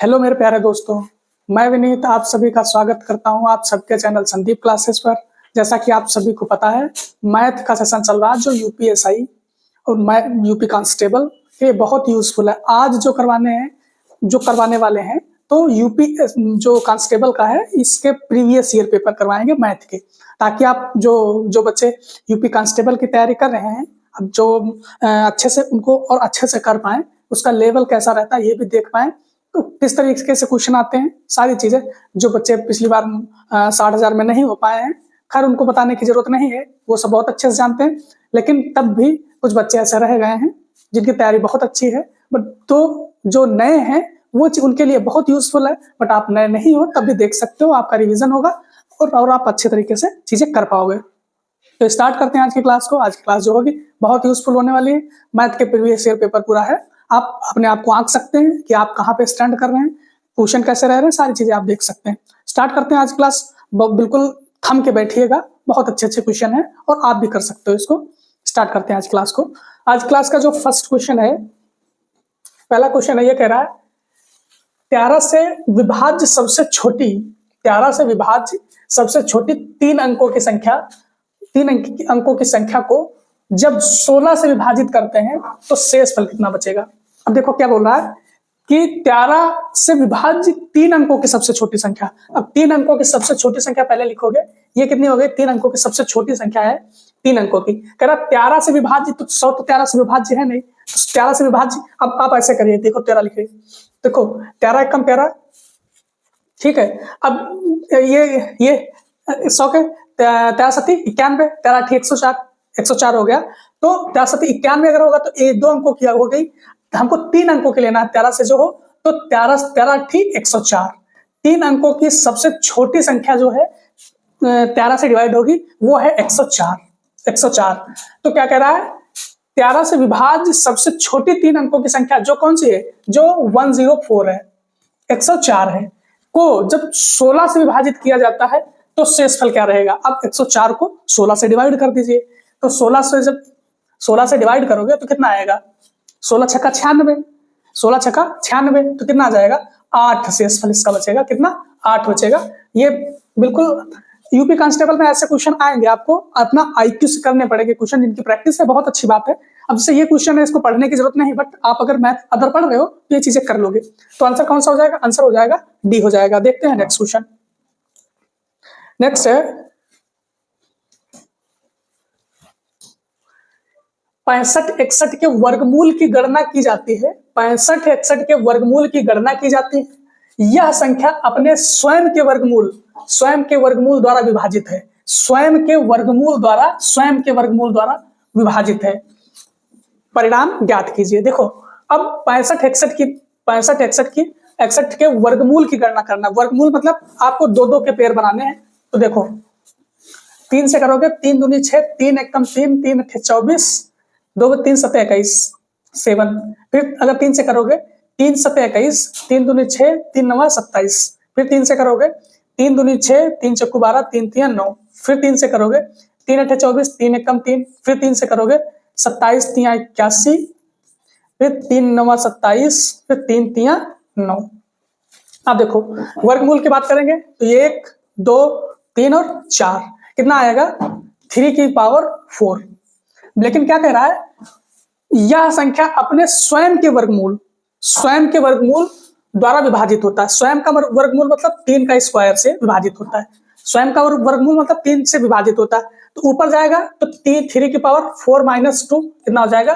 Hello मेरे प्यारे दोस्तों, मैं विनीत आप सभी का स्वागत करता हूं आप सबके चैनल संदीप क्लासेस पर। जैसा कि आप सभी को पता है, मैथ का सेशन चल रहा है जो यूपीएसआई और यूपी कांस्टेबल ये बहुत यूजफुल है। आज जो करवाने वाले हैं तो यूपी जो कांस्टेबल का है इसके प्रीवियस ईयर पेपर करवाएंगे मैथ के, ताकि आप जो बच्चे यूपी कांस्टेबल की तैयारी कर रहे हैं अब जो अच्छे से उनको और अच्छे से कर पाए, उसका लेवल कैसा रहता है ये भी देख पाए, तो किस तरीके से क्वेश्चन आते हैं, सारी चीजें जो बच्चे पिछली बार 60,000 में नहीं हो पाए हैं, खैर उनको बताने की जरूरत नहीं है, वो सब बहुत अच्छे से जानते हैं। लेकिन तब भी कुछ बच्चे ऐसे रह गए हैं जिनकी तैयारी बहुत अच्छी है, बट तो जो नए हैं वो उनके लिए बहुत यूजफुल है। बट आप नए नहीं हो तब भी देख सकते हो, आपका रिवीजन होगा और आप अच्छे तरीके से चीजें कर पाओगे। तो स्टार्ट करते हैं आज की क्लास को। आज की क्लास जो होगी बहुत यूजफुल होने वाली है। मैथ के प्रीवियस ईयर पेपर पूरा है, आप अपने आप को आंक सकते हैं कि आप कहाँ पे स्टैंड कर रहे हैं, क्वेश्चन कैसे रह रहे हैं, सारी चीजें आप देख सकते हैं। स्टार्ट करते हैं आज क्लास। बिल्कुल थम के बैठिएगा, बहुत अच्छे अच्छे क्वेश्चन है और आप भी कर सकते हो इसको। स्टार्ट करते हैं आज क्लास को। आज क्लास का जो फर्स्ट क्वेश्चन है, पहला क्वेश्चन है, ये कह रहा है 13 से विभाज्य सबसे छोटी 13 से विभाज्य सबसे छोटी 3 अंकों की संख्या 3 अंकों की संख्या को जब 16 से विभाजित करते हैं तो शेष फल कितना बचेगा। अब देखो क्या बोल रहा है कि 13 से विभाज्य 3 अंकों की सबसे छोटी संख्या। अब 3 अंकों की सबसे छोटी संख्या पहले लिखोगे, ये कितनी हो गई, 3 अंकों की सबसे छोटी संख्या है 3 अंकों की। कह रहा 13 से विभाज्य, तो 100 तो 13 से विभाज्य है नहीं, 13 से विभाज्य। अब आप ऐसे करिए, देखो 13 लिखिए, देखो 13 एकम 13, ठीक है। अब ये 100 के 13 सती 91, 13 अठी 104 हो गया। तो 13 सती 91 अगर होगा तो ये 2 अंकों की हो गई, हमको 3 अंकों के लेना है 13 से जो हो, तो 13 अठी 104। 3 अंकों की सबसे छोटी संख्या जो है 13 से डिवाइड होगी, वो है 104। तो क्या कह रहा है, 13 से विभाज्य सबसे छोटी 3 अंकों की संख्या जो कौन सी है, जो 104 है, 104 है, को जब 16 से विभाजित किया जाता है तो शेषफल क्या रहेगा। अब 104 को 16 से डिवाइड कर दीजिए, तो 16 से जब 16 से डिवाइड करोगे तो कितना आएगा, 16 छक्का 96, 16 छक्का 96, तो कितना आ जाएगा 8 शेषफल इसका बचेगा, कितना 8 बचेगा। ये बिल्कुल यूपी कांस्टेबल में ऐसे क्वेश्चन आएंगे, आपको अपना आईक्यू से करने पड़ेंगे क्वेश्चन, जिनकी प्रैक्टिस है बहुत अच्छी बात है। अब जैसे ये क्वेश्चन है, इसको पढ़ने की जरूरत नहीं, बट आप अगर मैथ अदर पढ़ रहे हो तो ये चीजें कर लोगे। तो आंसर कौन सा हो जाएगा, आंसर हो जाएगा डी हो जाएगा। देखते हैं नेक्स्ट क्वेश्चन। नेक्स्ट है 65-61 के वर्गमूल की गणना की जाती है। 65-61 के वर्गमूल की गणना की जाती है। यह संख्या अपने स्वयं के वर्गमूल द्वारा विभाजित है। स्वयं के वर्गमूल द्वारा विभाजित है। परिणाम ज्ञात कीजिए। देखो अब 65-61 के वर्गमूल की गणना करना। वर्गमूल मतलब आपको 2-2 के पेयर बनाने हैं। तो देखो 3 से करोगे, 3 दूनी 6, 3 एकम 3, 3 अठे 24, 2 3 7 21 7। फिर अगर 3 से करोगे, 3 7 21, 3 दूनी 6, 3 9 27। फिर 3 से करोगे, 3 दूनी 6, 3 चक्कू 12, 3 3 9। फिर 3 से करोगे, 3 अठे 24, 3 एकम 3। फिर 3 से करोगे, 27 3 81, फिर 3 9 27, फिर 3 3 9। अब देखो वर्गमूल की बात करेंगे तो 1 2 3 और 4 कितना आएगा, 3 की पावर 4। लेकिन क्या कह रहा है, यह संख्या अपने स्वयं के वर्गमूल द्वारा विभाजित होता है। स्वयं का वर्गमूल मतलब 3 का स्क्वायर से विभाजित होता है। स्वयं का वर्गमूल मतलब 3 से विभाजित होता है। तो ऊपर जाएगा तो 3 की पावर 4 माइनस 2 कितना हो जाएगा,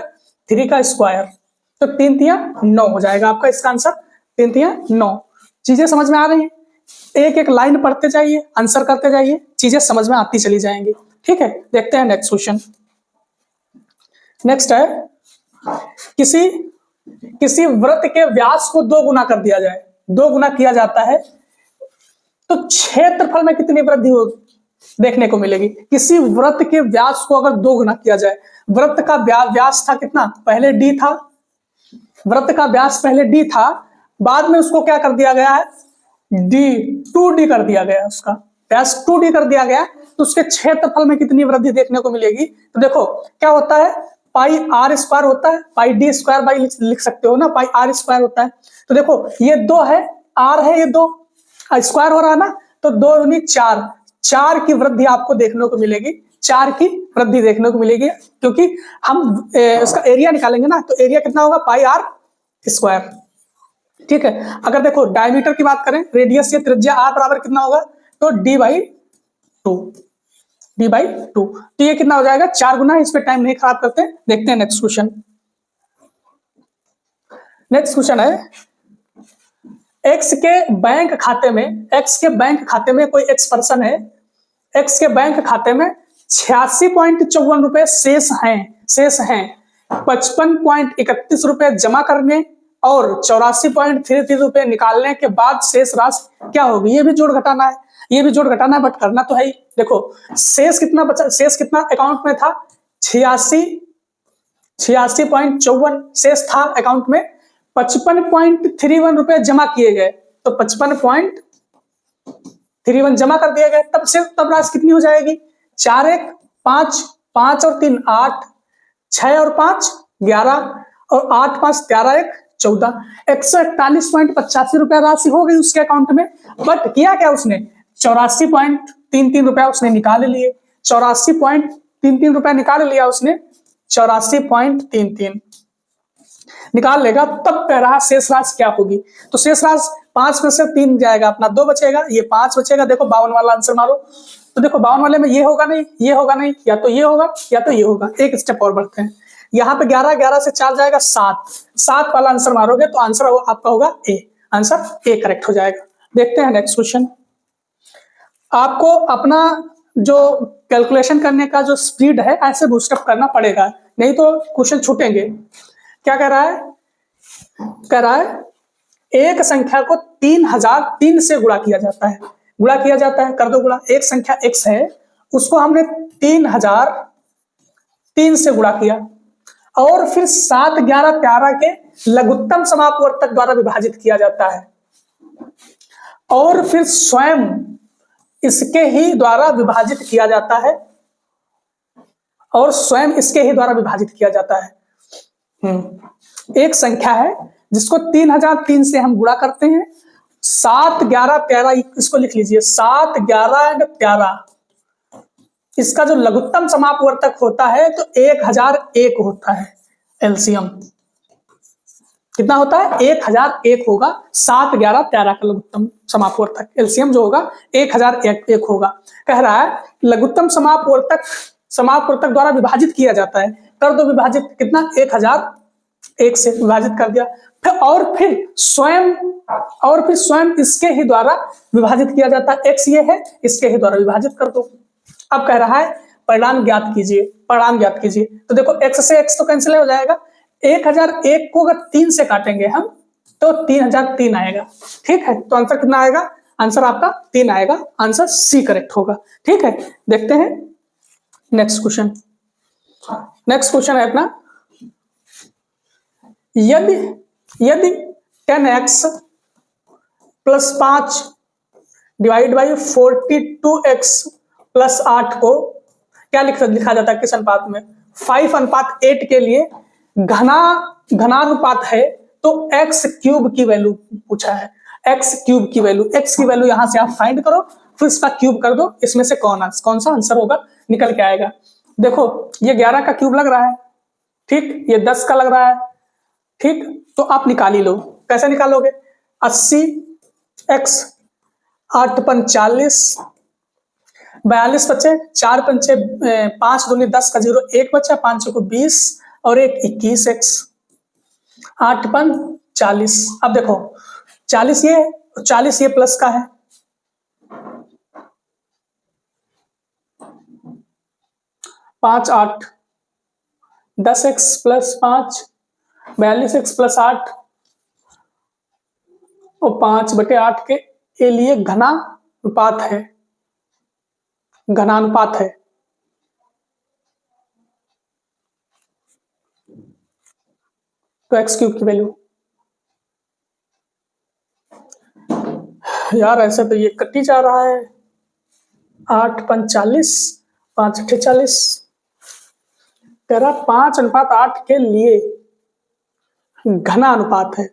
3 का स्क्वायर। तो 3 3 9 हो जाएगा आपका इसका आंसर, 3 3 9। चीजें समझ में आ रही हैं, एक एक लाइन पढ़ते जाइए, आंसर करते जाइए, चीजें समझ में आती चली जाएंगी। ठीक है, देखते हैं नेक्स्ट क्वेश्चन। नेक्स्ट है किसी वृत्त के व्यास को 2 गुना कर दिया जाए, 2 गुना किया जाता है तो क्षेत्रफल में कितनी वृद्धि हो देखने को मिलेगी। किसी वृत्त के व्यास को अगर 2 गुना किया जाए, वृत्त का व्यास था कितना, पहले डी था, वृत्त का व्यास पहले डी था, बाद में उसको क्या कर दिया गया है, डी 2d कर दिया गया, उसका व्यास 2d कर दिया गया, तो उसके क्षेत्रफल में कितनी वृद्धि देखने को मिलेगी। तो देखो क्या होता है, पाई आर स्क्वायर होता है, पाई डी स्क्वायर बाई लिख सकते हो ना, पाई आर स्क्वायर होता है। तो देखो ये 2 है, आर है, ये 2 स्क्वायर हो रहा है ना, तो 2 दूनी 4, 4 की वृद्धि आपको देखने को मिलेगी, 4 की वृद्धि देखने को मिलेगी, क्योंकि हम इसका एरिया निकालेंगे ना, तो एरिया कितना होगा, पाई आर स्क्वायर। ठीक है, अगर देखो डायमीटर की बात करें, रेडियस या त्रिज्या आर बराबर कितना होगा, तो d/2, d/2। तो ये कितना हो जाएगा, 4 गुना। इस पे टाइम नहीं खराब करते, देखते हैं नेक्स्ट क्वेश्चन। नेक्स्ट क्वेश्चन है, एक्स के बैंक खाते में कोई एक्स पर्सन है, एक्स के बैंक खाते में 86.54 रुपए शेष हैं 55.31 रुपए जमा करने और 84.33 रुपए निकालने के बाद शेष राशि क्या होगी। ये भी जोड़ घटाना है, बट करना तो है ही। देखो शेष कितना बचा, शेष कितना अकाउंट में था, 86.54 शेष था अकाउंट में, 55.31 रुपए जमा किए गए, तो 55.31 जमा कर दिए गए, तब राशि कितनी हो जाएगी, 4 1 5, 5 और 3 8, 6 और 5 11 और 8 5 13 1 14, 141.85 रुपया राशि हो गई उसके अकाउंट में। बट किया क्या उसने, 84.33 रुपया उसने निकाल लिए, 84.33 रुपया निकाल लिया उसने, 84.33 निकाल लेगा, तब कह रहा शेष राशि क्या होगी। तो शेष राशि 5 में से 3 जाएगा, अपना 2 बचेगा, ये 5 बचेगा। देखो 52 वाला आंसर मारो, तो देखो 52 वाले में ये होगा नहीं, या तो ये होगा या तो ये होगा। एक स्टेप और बढ़ते हैं, यहाँ पे 11 से 4 जाएगा 7 वाला आंसर मारोगे तो आंसर आपका होगा ए, आंसर ए करेक्ट हो जाएगा। देखते हैं नेक्स्ट क्वेश्चन। आपको अपना जो कैलकुलेशन करने का जो स्पीड है ऐसे बूस्टअप करना पड़ेगा, नहीं तो क्वेश्चन छूटेंगे। क्या कह रहा है, एक संख्या को 3003 से गुणा किया जाता है, कर दो गुणा। एक संख्या x है, उसको हमने 3003 से गुणा किया और फिर 7 11 13 के लघुत्तम समापवर्तक द्वारा विभाजित किया जाता है और फिर स्वयं इसके ही द्वारा विभाजित किया जाता है, एक संख्या है जिसको 3003 से हम गुणा करते हैं, 7 11 13, इसको लिख लीजिए, 7 11 एंड 13, इसका जो लघुत्तम समापवर्तक होता है तो 1001 होता है। एलसीएम कितना होता है, 1001 होगा। 7 11 13 का लघुत्तम समापवर्तक एलसीएम जो होगा 1001 होगा। कह रहा है लघुत्तम समापवर्तक द्वारा विभाजित किया जाता है, कर दो विभाजित, कितना, 1001 से विभाजित कर दिया, फिर स्वयं इसके ही द्वारा विभाजित किया जाता है। x ये है, इसके ही द्वारा विभाजित कर दो। अब कह रहा है परिणाम ज्ञात कीजिए। तो देखो x से x तो कैंसिल हो जाएगा, 1001 को अगर 3 से काटेंगे हम तो 3003 आएगा। ठीक है, तो आंसर कितना आएगा, आंसर आपका 3 आएगा, आंसर सी करेक्ट होगा। ठीक है, देखते हैं नेक्स्ट क्वेश्चन है अपना, यदि 10x plus 5 divide by 42x plus 8 को क्या लिखा जाता है किस अनुपात में, 5:8 के लिए घनानुपात है, तो x क्यूब की वैल्यू पूछा है। x की वैल्यू यहां से आप फाइंड करो, फिर इसका क्यूब कर दो, इसमें से कौन सा आंसर होगा निकल के आएगा। देखो ये 11 का क्यूब लग रहा है, ठीक, ये 10 का लग रहा है, ठीक, तो आप निकाल ही लो। कैसे निकालोगे, 80x 8 पंच 40, 42 बचे, 4 पंचे 5 दूनी 10 का 0 1 बचा, 5 को 20 और 1 21x 8 पंच 40। अब देखो 40 ये प्लस का है, 5 8 10x प्लस 5 42x प्लस 8 और 5/8 के लिए घनानुपात है, तो x क्यूब की वैल्यू, यार ऐसे तो ये कटी जा रहा है, 8 पंच 40, 5 8 40, तेरा 5:8 के लिए घना अनुपात है।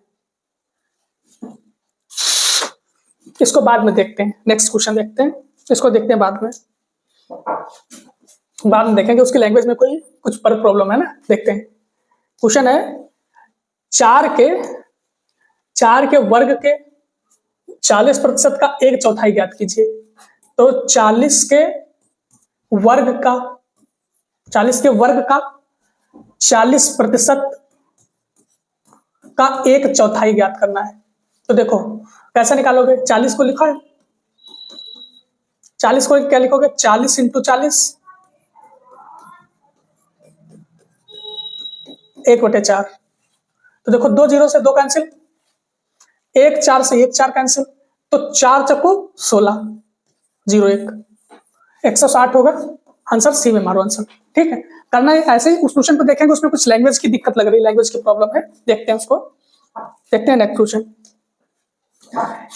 इसको बाद में देखते हैं, नेक्स्ट क्वेश्चन देखते हैं, इसको देखते हैं बाद में देखेंगे उसकी लैंग्वेज में कोई कुछ पर प्रॉब्लम है ना, देखते हैं। क्वेश्चन है 4 के वर्ग के 40% का 1/4 ज्ञात कीजिए। तो 40 के वर्ग का 40% का 1/4 ज्ञात करना है। तो देखो कैसे निकालोगे, 40 को लिखा है, 40 को क्या लिखोगे, 40 × 40 1/4। तो देखो 2 0 से 2 कैंसिल, 1 4 से 1 4 कैंसिल, तो 4 चक्कू 16 0 1 160 होगा। आंसर सी में मारो आंसर, ठीक है। करना है ऐसे ही। उस क्वेश्चन को देखेंगे, उसमें कुछ लैंग्वेज की दिक्कत लग रही है, लैंग्वेज की प्रॉब्लम है, देखते हैं उसको, देखते हैं नेक्स्ट क्वेश्चन।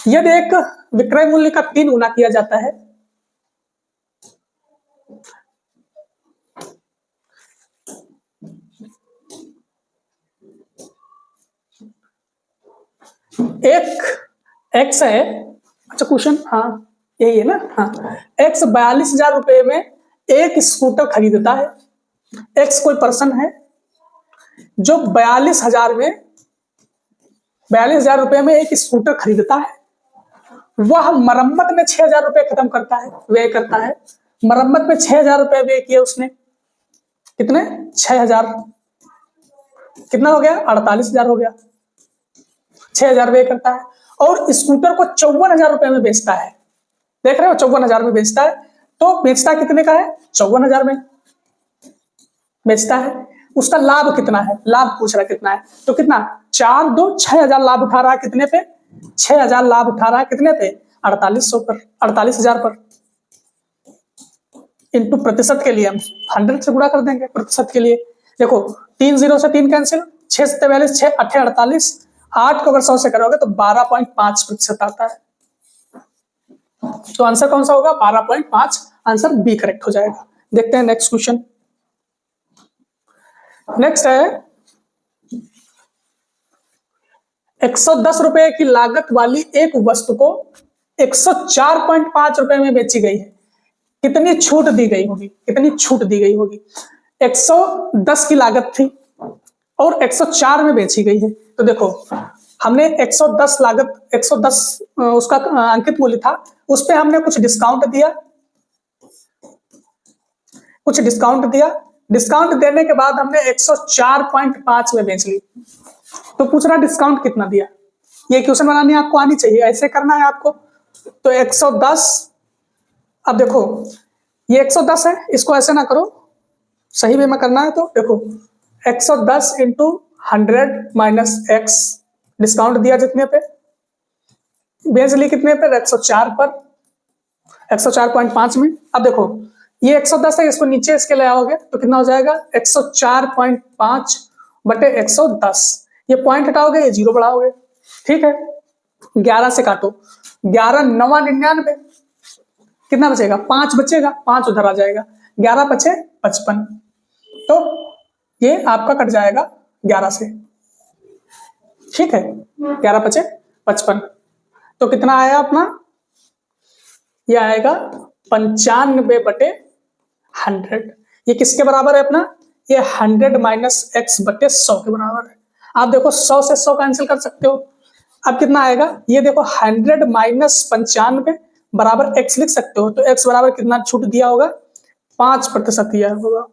यदि एक विक्रय मूल्य का 3 गुना किया जाता है, एक एक्स है, अच्छा क्वेश्चन हाँ यही है ना, हाँ, एक्स 42,000 रुपए में एक स्कूटर खरीदता है। एक्स कोई पर्सन है जो 42,000 रुपए में एक स्कूटर खरीदता है। वह मरम्मत में 6,000 रुपए खत्म करता है, व्यय करता है। मरम्मत में 6,000 रुपए व्यय किए उसने, कितने 6,000, कितना हो गया 48,000 हो गया, 6,000 व्यय करता है। और स्कूटर को 54,000 रुपए में बेचता है, देख रहे हो 54,000 में बेचता है। तो बेचता कितने का है, 54,000 में बेचता है। उसका लाभ कितना है, लाभ पूछ रहा है कितना है, तो कितना 4 2 6,000 लाभ उठा रहा है, कितने पे 6,000 लाभ उठा रहा है, कितने पे 4800 पर, 48,000 पर। इनटू प्रतिशत के लिए हम 100 से गुणा कर देंगे, प्रतिशत के लिए देखो 3 0 से 3 कैंसिल, 6 से 43 6 8 48, 8 को अगर 100 से करोगे तो 12.5% आता है। तो आंसर कौन सा होगा 12.5, आंसर बी करेक्ट हो जाएगा। देखते हैं नेक्स्ट क्वेश्चन। नेक्स्ट है 110 रुपए की लागत वाली एक वस्तु को 104.5 रुपए में बेची गई है, कितनी छूट दी गई होगी, कितनी छूट दी गई होगी। 110 की लागत थी और 104 में बेची गई है। तो देखो हमने 110 लागत 110 उसका अंकित मूल्य था, उस पे हमने कुछ डिस्काउंट दिया, डिस्काउंट देने के बाद हमने 104.5 में बेच ली। तो पूछ रहा डिस्काउंट कितना दिया। ये क्वेश्चन बनानी आपको आनी चाहिए, ऐसे करना है आपको। तो 110, अब देखो ये 110 है, इसको ऐसे ना करो, सही वे में करना है। तो देखो 110 × 100 - x, डिस्काउंट दिया जितने पे, बेच ली कितने पे 104 पर, 104.5 में। अब देखो ये 110 है, इसको नीचे इसके ले आओगे तो कितना हो जाएगा 104.5 बटे 110, ये पॉइंट हटाओगे ये 0 बढ़ाओगे, ठीक है। 11 से काटो, 11 9 99, कितना बचेगा 5 बचेगा, 5 उधर आ जाएगा, 11 बचे 55, तो ये आपका कट जाएगा 11 से, ठीक है। 11 बचे 55, तो कितना आया अपना, ये आएगा 95 बटे 100। ये किसके बराबर है अपना, ये 100 - x बटे 100 के बराबर है। आप देखो 100 से 100 कैंसिल कर सकते हो। अब कितना आएगा, ये देखो 100 - 95 बराबर x लिख सकते हो। तो x बराबर कितना छूट दिया होगा, 5% दिया होगा।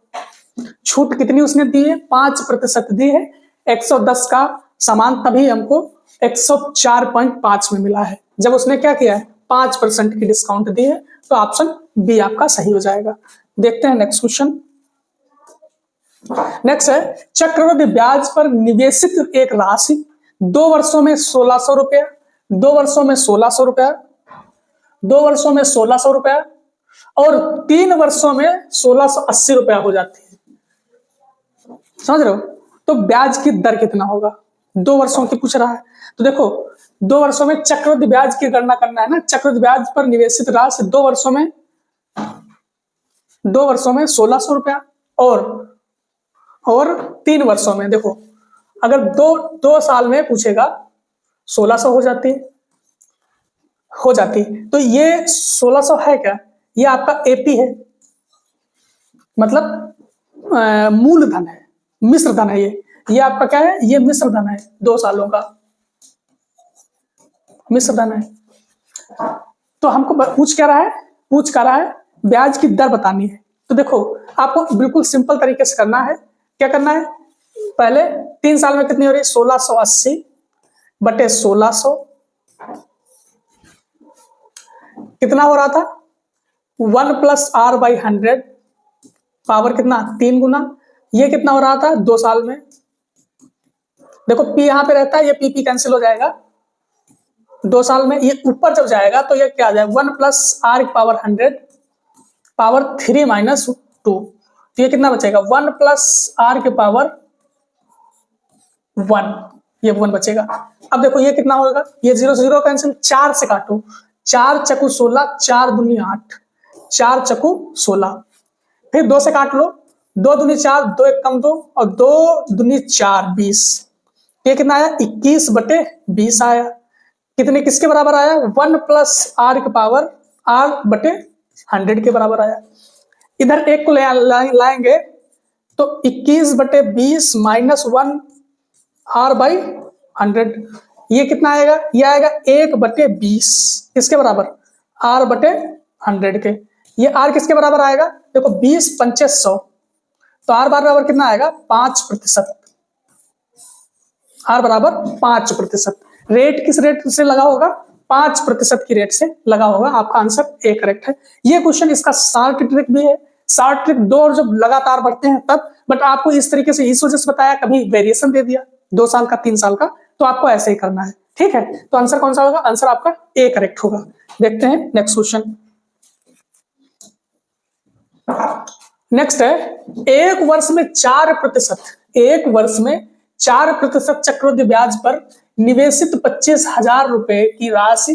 छूट कितनी उसने दी है, 5% दी है। 110 का सामान तभी हमको 104.5 में मिला है, जब उसने क्या किया है 5% की डिस्काउंट दी है। तो ऑप्शन बी आपका सही हो जाएगा। देखते हैं नेक्स्ट क्वेश्चन। नेक्स्ट है चक्रवृद्धि ब्याज पर निवेशित एक राशि 2 वर्षों में 1,600 रुपया, 2 वर्षों में 1,600 रुपया, 2 वर्षों में 1,600 रुपया और 3 वर्षों में 1,680 रुपया हो जाती है। समझ रहे हो, तो ब्याज की दर कितना होगा, 2 वर्षों की पूछ रहा है। तो देखो 2 वर्षों में चक्रवृद्धि ब्याज की गणना करना है ना। चक्रवृद्धि ब्याज पर निवेशित राशि 2 वर्षों में 1,600 रुपया और और 3 वर्षों में, देखो अगर दो साल में पूछेगा 1600 हो जाती। तो ये 1600 है क्या, ये आपका एपी है, मतलब मूलधन है, मिश्र धन है ये आपका क्या है, ये मिश्र धन है, 2 सालों का मिश्र धन है। तो हमको पूछ क्या रहा है ब्याज की दर बतानी है। तो देखो आपको बिल्कुल सिंपल तरीके से करना है। क्या करना है, पहले 3 साल में कितनी हो रही है, 1680 बटे 1600, कितना हो रहा था 1 + r/100 पावर कितना 3 गुना, ये कितना हो रहा था 2 साल में। देखो पी यहां पे रहता है, ये पी कैंसिल हो जाएगा, 2 साल में ये ऊपर जब जाएगा तो ये क्या आ जाएगा 1 + r⁴ पावर 3 - 2, तो ये कितना बचेगा 1 + r⁴ 1, ये 1 बचेगा। अब देखो ये कितना होगा, ये 0 से 0 कैंसिल, 4 से काटो, 4 × 16, 4 दूनी 8, 4 × 16, फिर 2 से काट लो, 2 दूनी 4, 2 1 कम 2 और 2 दूनी 4 20, ये कितना आया 21/20 आया। कितने किसके बराबर आया 1 + r⁴r/100 के बराबर आया। इधर एक को लाएंगे तो 21/20 - 1 r/100, ये कितना आएगा, ये आएगा 1/20, किसके बराबर r/100 के। ये r किसके बराबर आएगा, देखो 20 × 5 = 100, तो r बराबर कितना आएगा 5%, r बराबर 5%। रेट किस रेट से लगा होगा, 5% की रेट से लगा होगा। आपका आंसर ए करेक्ट है। ये क्वेश्चन इसका शॉर्ट ट्रिक भी है, शॉर्ट ट्रिक 2 और जब लगातार बढ़ते हैं तब, बट आपको इस तरीके से इस वजह से बताया, कभी वेरिएशन दे दिया 2 साल का 3 साल का, तो आपको ऐसे ही करना है, ठीक है। तो आंसर कौन सा होगा, आंसर आपका ए करेक्ट होगा। देखते हैं नेक्स्ट क्वेश्चन। नेक्स्ट है, एक वर्ष में 4% चक्रवृद्धि ब्याज पर निवेशित 25,000 रुपए की राशि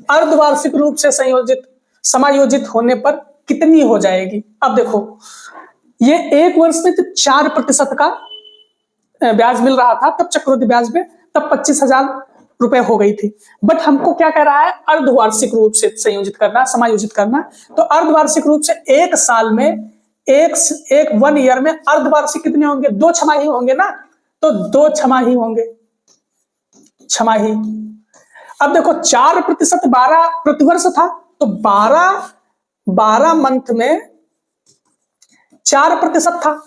अर्धवार्षिक रूप से समायोजित होने पर कितनी हो जाएगी। अब देखो ये एक वर्ष में जब 4% का ब्याज मिल रहा था, तब चक्रवृद्धि ब्याज में तब 25,000 रुपए हो गई थी। बट हमको क्या कह रहा है, अर्धवार्षिक रूप से समायोजित करना। तो अर्धवार्षिक रूप से एक साल में, एक 1 ईयर में अर्धवार्षिक कितने होंगे, 2 छमाही होंगे ना, तो 2 छमाही होंगे, छमाही। अब देखो 4% 12 प्रतिवर्ष था, तो 12 मंथ में 4% था,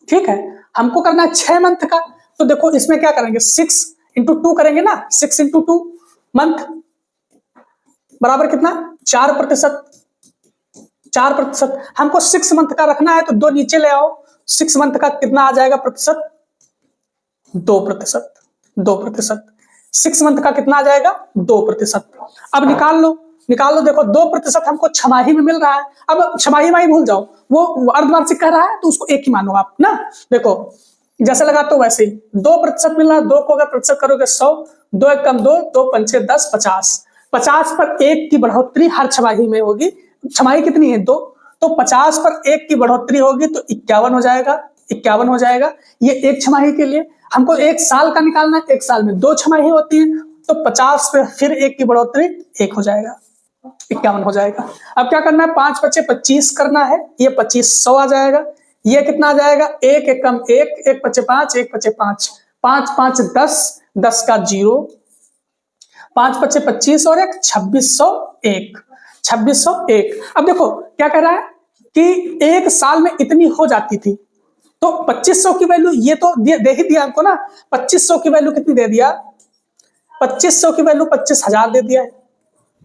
ठीक है। हमको करना है 6 मंथ का, तो देखो इसमें क्या करेंगे 6 × 2 करेंगे ना, 6 × 2 मंथ बराबर कितना 4%। हमको 6 मंथ का रखना है, तो 2 नीचे ले आओ, 6 मंथ का कितना आ जाएगा प्रतिशत 2%। 6 मंथ का कितना आ जाएगा 2%। अब निकाल लो, देखो 2% हमको छमाही में मिल रहा है। अब छमाही माही भूल जाओ, वो अर्धवार्षिक कह रहा है तो उसको एक ही मानो आप ना। देखो जैसे लगा तो वैसे ही 2% मिल रहा है, 2 को अगर प्रतिशत करोगे 100, 2 1 कम 2, 2 5 10 50 पर 1 की बढ़ोतरी हर छमाही में होगी। छमाही कितनी है 2, तो 50 पर 1 की बढ़ोतरी होगी तो 51 हो जाएगा। ये एक छमाही के लिए। हमको 1 साल का निकालना है, 1 साल में 2 छमाही होती है, तो 50 पे फिर 1 की बढ़ोतरी 1 हो जाएगा, 51 हो जाएगा। अब क्या करना है 5 × 5 = 25 करना है, ये 2500 आ जाएगा। ये कितना आ जाएगा 1 1 कम 1, 1 × 5 = 5, 1 × 5 = 5, 5 5 10, 10 का 0, 5 × 5 = 25 और 1 2601। अब देखो क्या कह रहा है कि 1 साल में इतनी हो जाती थी, तो 2500 की वैल्यू ये तो दे ही दिया हमको ना। 2500 की वैल्यू कितनी दे दिया, 2500 की वैल्यू 25,000 दे दिया है,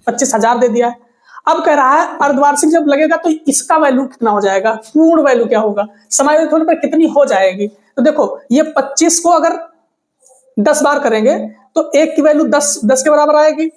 25,000 दे दिया है। अब कह रहा है अर्धवार्षिक जब लगेगा तो इसका वैल्यू कितना हो जाएगा, पूर्ण वैल्यू क्या होगा, समायोजित होने पर कितनी हो जाएगी। तो देखो ये 25 को अगर 10 बार करेंगे तो 1 की वैल्यू 10 के बराबर आएगी।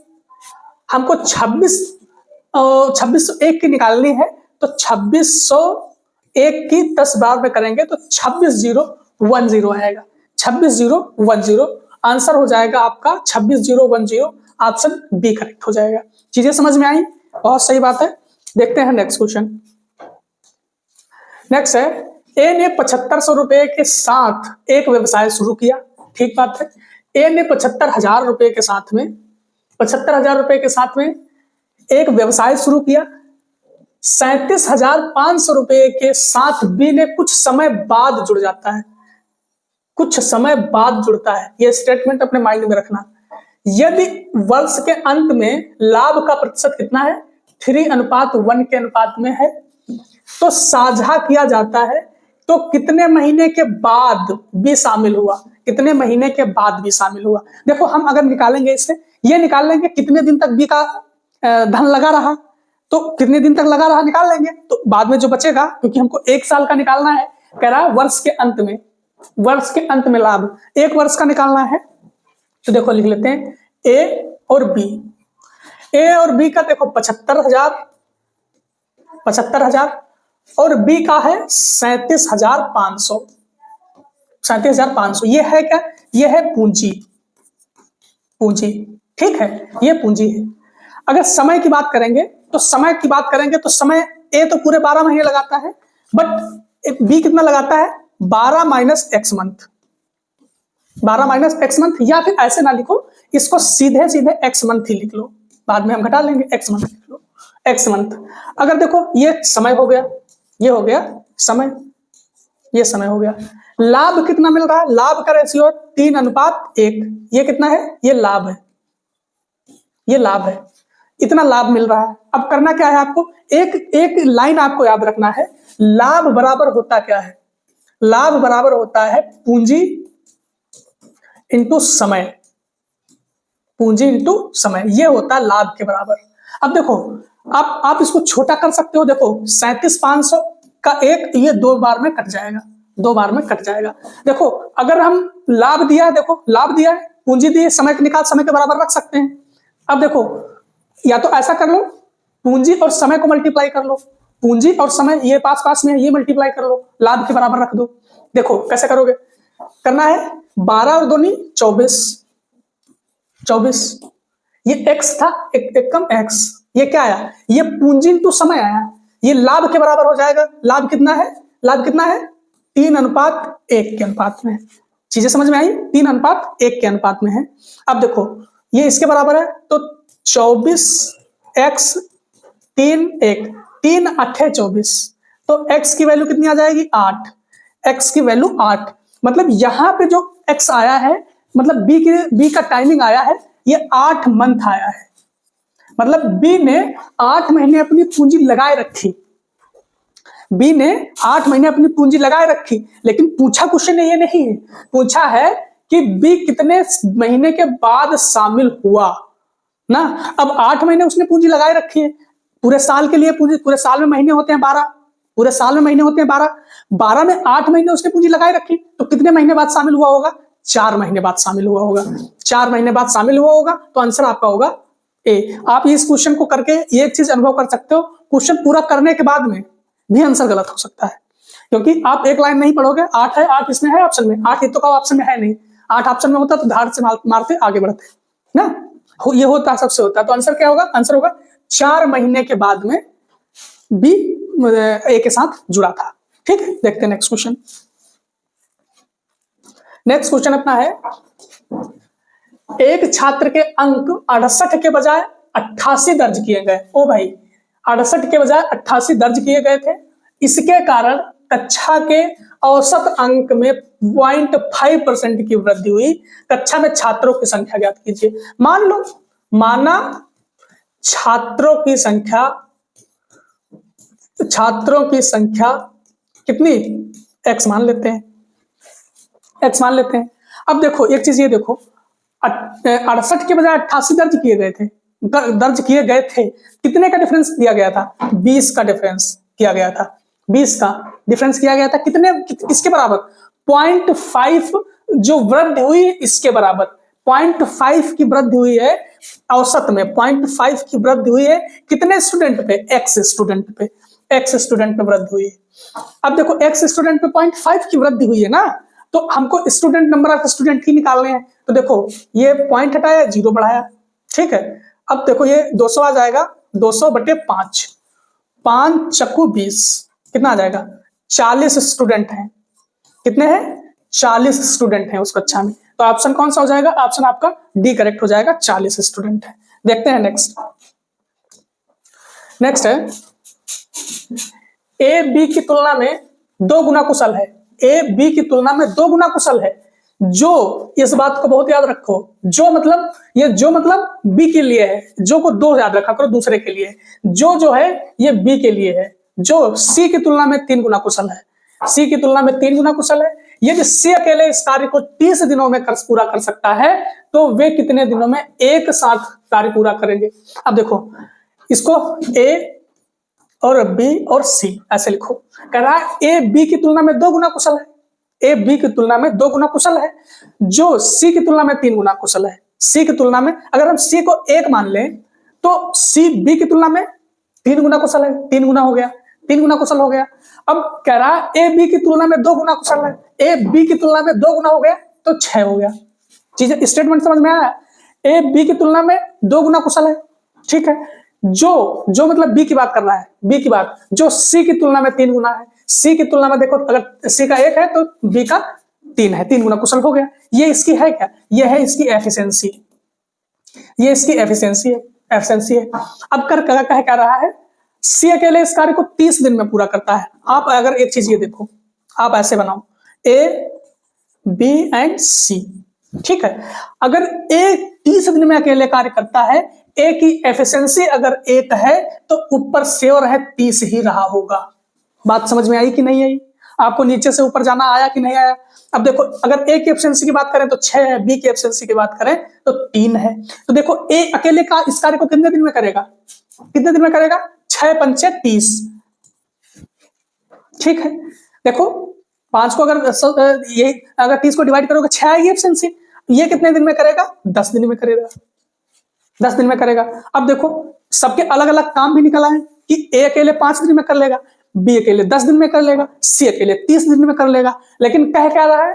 हमको 2601 की निकालनी है, तो 2601 की 10 बार में करेंगे तो 26010 आएगा, 26010 आंसर हो जाएगा आपका 26010। ऑप्शन बी करेक्ट हो जाएगा। चीजें समझ में आई, बहुत सही बात है। देखते हैं नेक्स्ट क्वेश्चन। नेक्स्ट है, ए ने 7500 रुपए के साथ एक व्यवसाय शुरू किया, ठीक बात है। ए ने 75,000 रुपए के साथ में 75,000 रुपए के साथ में एक व्यवसाय शुरू किया। 37,500 रुपए के साथ बी ने कुछ समय बाद जुड़ जाता है, कुछ समय बाद जुड़ता है। यह स्टेटमेंट अपने माइंड में रखना। यदि वर्ष के अंत में लाभ का प्रतिशत कितना है, 3:1 के अनुपात में है, तो साझा किया जाता है। तो कितने महीने के बाद भी शामिल हुआ, कितने महीने के बाद भी शामिल हुआ। देखो हम अगर निकालेंगे इससे, ये निकाल लेंगे कितने दिन तक बी का धन लगा रहा, तो कितने दिन तक लगा रहा निकाल लेंगे। तो बाद में जो बचेगा, क्योंकि हमको 1 साल का निकालना है, कह रहा है वर्ष के अंत में, वर्ष के अंत में लाभ 1 वर्ष का निकालना है। तो देखो लिख लेते हैं ए और बी। ए और बी का देखो 75,000 और बी का है 37,500। 37,500 ये है क्या, ये है पूंजी, पूंजी, ठीक है, ये पूंजी है। अगर समय की बात करेंगे तो समय की बात करेंगे तो समय ए तो पूरे 12 महीने लगाता है, बट बी कितना लगाता है, 12 minus x month, 12 minus x month. या फिर ऐसे ना लिखो, इसको सीधे सीधे एक्स मंथ ही लिख लो, बाद में हम घटा लेंगे, एक्स मंथ लिख लो, एक्स मंथ। अगर देखो ये समय हो गया, ये हो गया समय, ये समय हो गया। लाभ कितना मिल रहा है, लाभ का रेशियो 3:1। ये कितना है, ये लाभ है, ये लाभ है, इतना लाभ मिल रहा है। अब करना क्या है आपको, एक लाइन आपको याद रखना है, लाभ बराबर होता क्या है, लाभ बराबर होता है पूंजी इंटू समय, पूंजी इंटू समय, ये होता है लाभ के बराबर। अब देखो आप इसको छोटा कर सकते हो। देखो 37,500 का एक, ये 2 बार में कट जाएगा, 2 बार में कट जाएगा। देखो अगर हम लाभ दिया है, देखो लाभ दिया है, पूंजी दी है, समय के निकाल समय के बराबर रख सकते हैं। अब देखो या तो ऐसा कर लो, पूंजी और समय को मल्टीप्लाई कर लो, पूंजी और समय ये पास पास में है, ये मल्टीप्लाई कर लो, लाभ के बराबर रख दो। देखो कैसे करोगे, करना है 12 और 2 24, 24। ये x था, एक कम x, ये क्या आया, ये पूंजी इंटू समय आया, ये लाभ के बराबर हो जाएगा। लाभ कितना है, लाभ कितना है, 3:1 के अनुपात में है। चीजें समझ में आई, 3:1 के अनुपात में है। अब देखो ये इसके बराबर है, तो 24x 3:1, 3×8 24, तो x की वैल्यू कितनी आ जाएगी, 8, x की वैल्यू 8। मतलब यहां पे जो x आया है, मतलब b का टाइमिंग आया है, ये 8 मंथ आया है। मतलब b ने 8 महीने अपनी पूंजी लगाए रखी, बी ने 8 महीने अपनी पूंजी लगाए रखी। लेकिन पूछा क्वेश्चन ये नहीं है, पूछा है कि बी कितने महीने के बाद शामिल हुआ ना। अब 8 महीने उसने पूंजी लगाए रखी है, पूरे साल के लिए पूंजी, पूरे साल में महीने होते हैं 12, पूरे साल में महीने होते हैं 12, 12 में 8 महीने उसने पूंजी लगाए रखी, तो कितने महीने बाद शामिल हुआ होगा, 4 महीने बाद शामिल हुआ होगा। 4 महीने बाद शामिल हुआ होगा, तो आंसर आपका होगा ए। आप इस क्वेश्चन को करके एक चीज अनुभव कर सकते हो, क्वेश्चन पूरा करने के बाद में भी आंसर गलत हो सकता है, क्योंकि आप एक लाइन नहीं पढ़ोगे। 8 है, 8 इसमें है ऑप्शन में, 8 तो का ऑप्शन में है नहीं, 8 ऑप्शन में होता तो धार से मारते आगे बढ़ते ना, ये होता सबसे होता। तो आंसर क्या होगा, आंसर होगा 4 महीने के बाद में बी ए के साथ जुड़ा था। ठीक है, देखते हैं नेक्स्ट क्वेश्चन। नेक्स्ट क्वेश्चन अपना है, एक छात्र के अंक 68 के बजाय 88 दर्ज किए गए। ओ भाई, 68 के बजाय 88 दर्ज किए गए थे, इसके कारण कक्षा के औसत अंक में 0.5% की वृद्धि हुई। कक्षा में छात्रों की संख्या ज्ञात कीजिए। मान लो, माना छात्रों की संख्या कितनी, x मान लेते हैं, x मान लेते हैं। अब देखो एक चीज ये देखो, 68 के बजाय 88 दर्ज किए गए थे, कितने का डिफरेंस दिया गया था, 20 का डिफरेंस किया गया था, 20 का डिफरेंस किया गया था। कितने, किसके बराबर, 0.5 जो वृद्धि हुई इसके बराबर, 0.5 की वृद्धि हुई है औसत में, 0.5 की वृद्धि हुई है कितने स्टूडेंट पे, x स्टूडेंट पे वृद्धि हुई है। अब देखो x स्टूडेंट पे 0.5 की वृद्धि हुई है ना, तो हमको स्टूडेंट नंबर ऑफ स्टूडेंट ही निकालने हैं। तो देखो ये पॉइंट हटाया, 0 बढ़ाया, ठीक है। अब देखो ये 200 आ जाएगा, 200/5, 5 चक्कू 20, कितना आ जाएगा, 40 स्टूडेंट हैं। कितने हैं? 40 स्टूडेंट हैं उस कक्षा में। तो ऑप्शन कौन सा हो जाएगा? ऑप्शन आपका डी करेक्ट हो जाएगा, 40 स्टूडेंट है। देखते हैं नेक्स्ट है ए बी की तुलना में 2 गुना कुशल है। ए बी की तुलना में 2 गुना कुशल है। जो, इस बात को बहुत याद रखो, जो मतलब बी के लिए है, जो को 2 याद रखा करो, दूसरे के लिए। जो है ये बी के लिए है, जो सी की तुलना में 3 गुना कुशल है। सी की तुलना में 3 गुना कुशल है। यदि सी अकेले इस कार्य को 30 दिनों में पूरा कर सकता है तो वे कितने दिनों में एक साथ कार्य पूरा करेंगे? अब देखो, इसको ए और बी और सी ऐसे लिखो। कह रहा है ए बी की तुलना में 2 गुना कुशल है। ए बी की तुलना में 2 गुना कुशल है, जो सी की तुलना में 3 गुना कुशल है। सी की तुलना में अगर हम सी को 1 मान लें तो सी बी की तुलना में 3 गुना कुशल है। 3 गुना हो गया, 3 गुना कुशल हो गया। अब कह रहा है ए बी की तुलना में 2 गुना कुशल है। ए बी की तुलना में 2 गुना हो गया तो 6 हो गया। चीजें, स्टेटमेंट समझ में आया? ए बी की तुलना में 2 गुना कुशल है, ठीक है। जो मतलब बी की बात कर रहा है, बी की बात, जो सी की तुलना में 3 गुना है। सी की तुलना में देखो, अगर सी का 1 है तो बी का 3 है, 3 गुना कुशल हो गया। ये इसकी है क्या? ये है इसकी एफिशिएंसी, ये इसकी एफिशिएंसी है। अब कह रहा है सी अकेले इस कार्य को 30 दिन में पूरा करता है। आप अगर एक चीज ये देखो, आप ऐसे बनाओ ए बी एंड सी, ठीक है। अगर ए 30 दिन में अकेले कार्य करता है, ए की एफिशिएंसी अगर 1 है तो ऊपर श्योर है 30 ही रहा होगा। बात समझ में आई कि नहीं आई? आपको नीचे से ऊपर जाना आया कि नहीं आया? अब देखो, अगर ए की एफिशिएंसी की बात करें तो 6 है, बी की एफिशिएंसी की बात करें तो 3 है। तो देखो ए अकेले का इस कार्य को कितने दिन में करेगा? कितने दिन में करेगा? 6 पंचे 30, ठीक है। देखो 5 को अगर 30 को डिवाइड करोगे 6 आएगी एफिशिएंसी। ये कितने दिन में करेगा? 10 दिन में करेगा, 10 दिन में करेगा। अब देखो सबके अलग अलग काम भी निकल आए कि ए अकेले 5 दिन में कर लेगा, बी अकेले 10 दिन में कर लेगा, सी अकेले 30 दिन में कर लेगा। लेकिन कह क्या रहा है?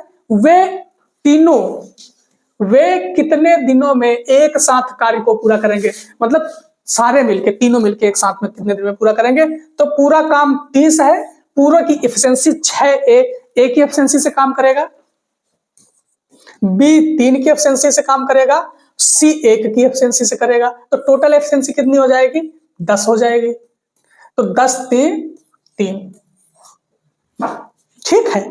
वे कितने दिनों में एक साथ कार्य को पूरा करेंगे? मतलब सारे मिलके, तीनों मिलके एक साथ में कितने दिन में पूरा करेंगे? तो पूरा काम 30 है, पूरा की एफिशिएंसी 6 ए की एफिशिएंसी से काम करेगा, बी 3 की एफिशिएंसी से काम करेगा, सी 1 की एफिशिएंसी से करेगा। तो टोटल एफिशिएंसी कितनी हो जाएगी? 10 हो जाएगी। तो 10 3 3, ठीक है।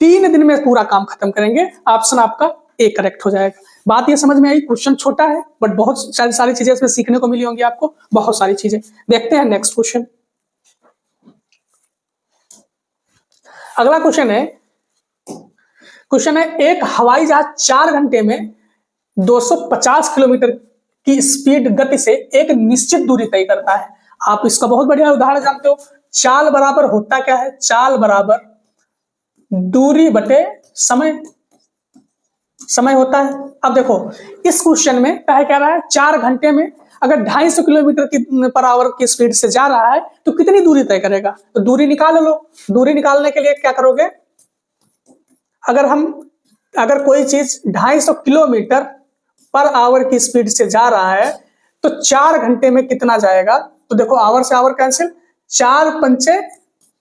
3 दिन में पूरा काम खत्म करेंगे। ऑप्शन आपका ए करेक्ट हो जाएगा। बात ये समझ में आई? क्वेश्चन छोटा है बट बहुत सारी चीजें इसमें सीखने को मिली होंगी आपको, बहुत सारी चीजें। देखते हैं नेक्स्ट क्वेश्चन। अगला क्वेश्चन है एक हवाई जहाज 4 घंटे में 250 किलोमीटर की स्पीड गति से एक निश्चित दूरी तय करता है। आप इसका बहुत बढ़िया उदाहरण जानते हो। चाल बराबर होता क्या है? चाल बराबर दूरी बटे समय होता है। अब देखो इस क्वेश्चन में कह रहा है 4 घंटे में अगर 250 किलोमीटर पर आवर की स्पीड से जा रहा है तो कितनी दूरी तय करेगा? तो दूरी निकाल लो। दूरी निकालने के लिए क्या करोगे? अगर कोई चीज 250 किलोमीटर पर आवर की स्पीड से जा रहा है तो 4 घंटे में कितना जाएगा? तो देखो आवर से आवर कैंसिल, 4 पंचे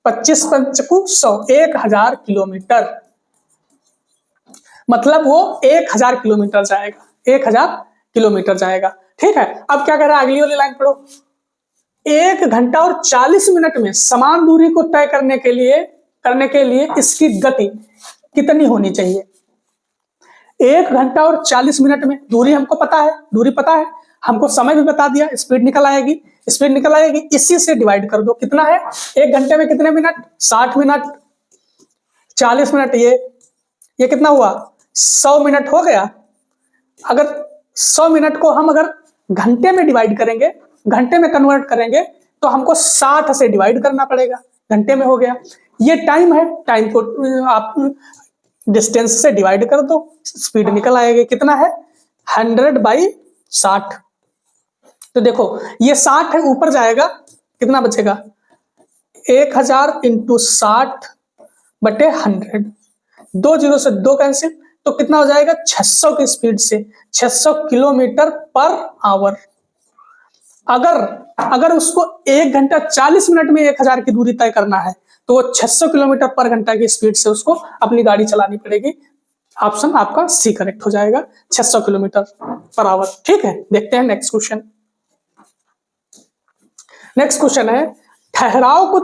25 पंचकु 100, 1000 किलोमीटर। मतलब वो 1000 किलोमीटर जाएगा, 1000 किलोमीटर जाएगा, ठीक है। अब क्या कह रहा है? अगली वाली लाइन पढ़ो। 1 घंटा और 40 मिनट में समान दूरी को तय करने के लिए इसकी गति कितनी होनी चाहिए? 1 घंटा और 40 मिनट में दूरी हमको पता है, हमको समय भी बता दिया, स्पीड निकल आएगी, इसी से डिवाइड कर दो। कितना है? 1 घंटे में कितने मिनट? 60 मिनट, 40 मिनट, ये कितना हुआ? 100 मिनट हो गया। अगर 100 मिनट को हम अगर घंटे में डिवाइड करेंगे, घंटे में कन्वर्ट करेंगे तो हमको 60 से डिवाइड करना पड़ेगा। घंटे में हो गया। ये टाइम है, टाइम को आप डिस्टेंस से डिवाइड कर दो, स्पीड निकल आएगी। कितना है? 100/60। तो देखो ये 60 है, ऊपर जाएगा, कितना बचेगा? 1000 × 60/100। 2 0 से 2 कैंसिल, तो कितना हो जाएगा? 600 की स्पीड से 600 किलोमीटर पर आवर। अगर उसको 1 घंटा 40 मिनट में 1000 की दूरी तय करना है तो वो 600 किलोमीटर पर घंटा की स्पीड से उसको अपनी गाड़ी चलानी पड़ेगी। ऑप्शन आपका सी करेक्ट हो जाएगा, 600 किलोमीटर पर आवर। ठीक है, देखते हैं नेक्स्ट क्वेश्चन। नेक्स्ट क्वेश्चन है, ठहराव को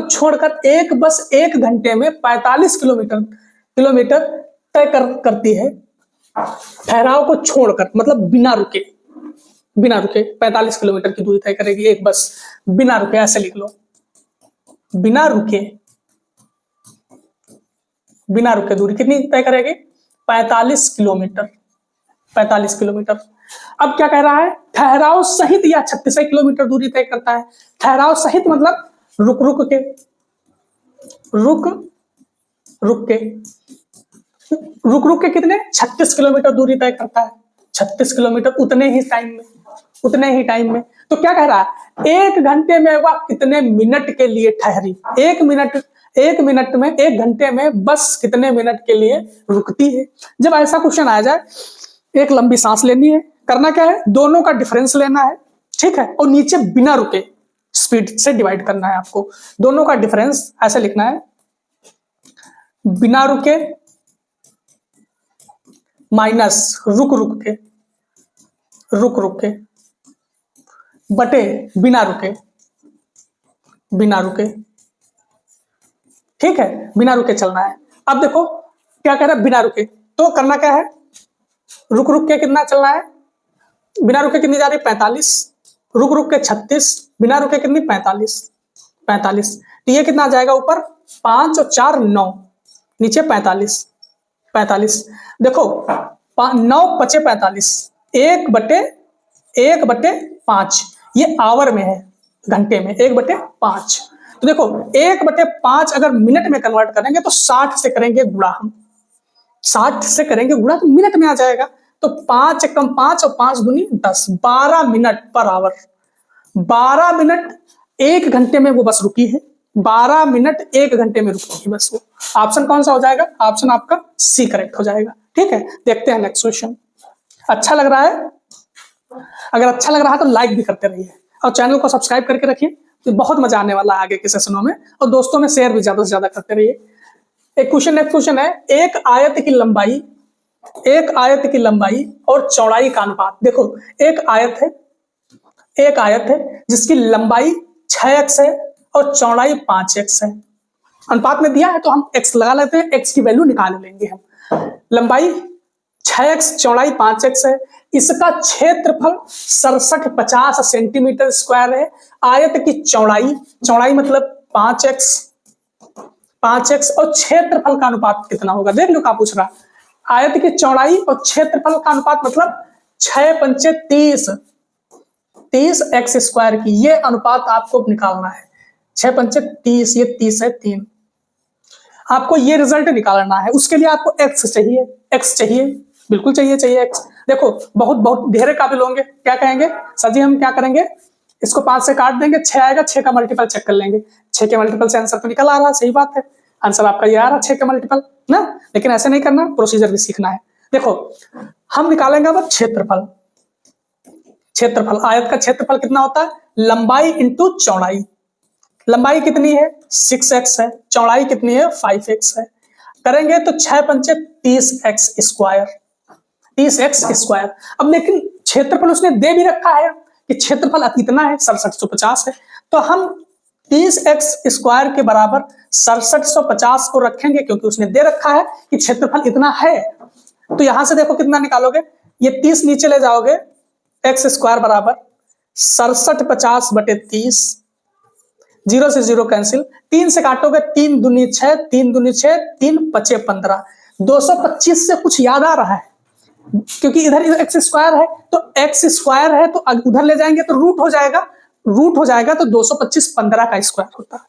छोड़कर एक बस 1 घंटे में 45 किलोमीटर तय करती है। ठहराव को छोड़कर मतलब बिना रुके 45 किलोमीटर की दूरी तय करेगी एक बस, बिना रुके, ऐसे लिख लो, बिना रुके दूरी कितनी तय करेगी? 45 किलोमीटर। अब क्या कह रहा है? ठहराव सहित या 36 किलोमीटर दूरी तय करता है। ठहराव सहित मतलब रुक के कितने 36 किलोमीटर दूरी तय करता है। 36 किलोमीटर उतने ही टाइम में। तो क्या कह रहा है? 1 घंटे में वह कितने मिनट के लिए ठहरी? 1 घंटे में बस कितने मिनट के लिए रुकती है? जब ऐसा क्वेश्चन आ जाए, एक लंबी सांस लेनी है, करना क्या है? दोनों का डिफरेंस लेना है, ठीक है, और नीचे बिना रुके स्पीड से डिवाइड करना है आपको। दोनों का डिफरेंस ऐसे लिखना है, बिना रुके माइनस रुक के बटे बिना रुके। ठीक है, बिना रुके चलना है। अब देखो क्या कह रहा है? बिना रुके, तो करना क्या है? रुक के कितना चलना है? बिना रुके कितनी जा रही है? 45। रुक के 36, बिना रुके कितनी? 45। तो ये कितना आ जाएगा? ऊपर 5 और 4 9, नीचे 45। देखो 9 बचे 45, 1/5, ये आवर में है, घंटे में 1/5। तो देखो 1/5 अगर मिनट में कन्वर्ट करेंगे तो 60 से करेंगे गुणा, हम 60 से करेंगे गुणा तो मिनट में आ जाएगा। तो 5 × 5 और 5 दूनी 10, 12 मिनट पर आवर। 12 मिनट 1 घंटे में वो बस रुकी है। 12 मिनट 1 घंटे में रुकी है बस वो। ऑप्शन कौन सा हो जाएगा? ऑप्शन आपका सी करेक्ट हो जाएगा। ठीक है, देखते हैं नेक्स्ट क्वेश्चन। अच्छा लग रहा है? अगर अच्छा लग रहा है तो लाइक भी करते रहिए और चैनल को सब्सक्राइब करके रखिए, तो बहुत मजा आने वाला है आगे के सेशनों में। और दोस्तों में शेयर भी ज्यादा से ज्यादा करते रहिए। नेक्स्ट क्वेश्चन है, एक आयत की लंबाई और चौड़ाई का अनुपात। देखो एक आयत है जिसकी लंबाई 6x है और चौड़ाई 5x है। अनुपात में दिया है तो हम x लगा लेते हैं, x की वैल्यू निकाल लेंगे हम। लंबाई 6x, चौड़ाई 5x है। इसका क्षेत्रफल 6750 सेंटीमीटर स्क्वायर है। आयत की चौड़ाई मतलब 5x और क्षेत्रफल का अनुपात कितना होगा? देख लो क्या पूछ रहा है। आयत की चौड़ाई और क्षेत्रफल का अनुपात मतलब 6 × 5 = 30x स्क्वायर की, ये अनुपात आपको निकालना है। 6 × 5 = 30, ये 30 है 3। आपको ये रिजल्ट निकालना है, उसके लिए आपको x चाहिए, बिल्कुल चाहिए x। देखो बहुत ढेरे काबिल होंगे, क्या कहेंगे? सर जी हम क्या करेंगे, इसको 5 से काट देंगे, 6 आएगा, 6 का मल्टीपल चेक कर लेंगे। 6 के मल्टीपल से आंसर तो निकल आ रहा है, सही बात है, आंसर आपका ये आ रहा है 6 के मल्टीपल ना। लेकिन ऐसे नहीं करना, प्रोसीजर भी सीखना है। देखो हम निकालेंगे अब क्षेत्रफल। आयत का क्षेत्रफल कितना होता है? लंबाई इंटू चौड़ाई। लंबाई कितनी है? 6x है, चौड़ाई कितनी है? 5x है। करेंगे तो 6 × 5 = 30x स्क्वायर। अब लेकिन क्षेत्रफल उसने दे भी रखा है कि क्षेत्रफल कितना है? 6750 है। तो हम 30x स्क्वायर के बराबर 6750 को रखेंगे, क्योंकि उसने दे रखा है कि क्षेत्रफल इतना है। तो यहां से देखो कितना निकालोगे, ये 30 नीचे ले जाओगे, x स्क्वायर बराबर 6750/30, 0 से 0 कैंसिल, 3 से काटोगे 3 दूनी 6, 3 दूनी 6, 3 × 5 = 15। 225 से कुछ याद आ रहा है? क्योंकि इधर x स्क्वायर है, तो x स्क्वायर है तो उधर ले जाएंगे तो रूट हो जाएगा, तो 225 15 का स्क्वायर होता है।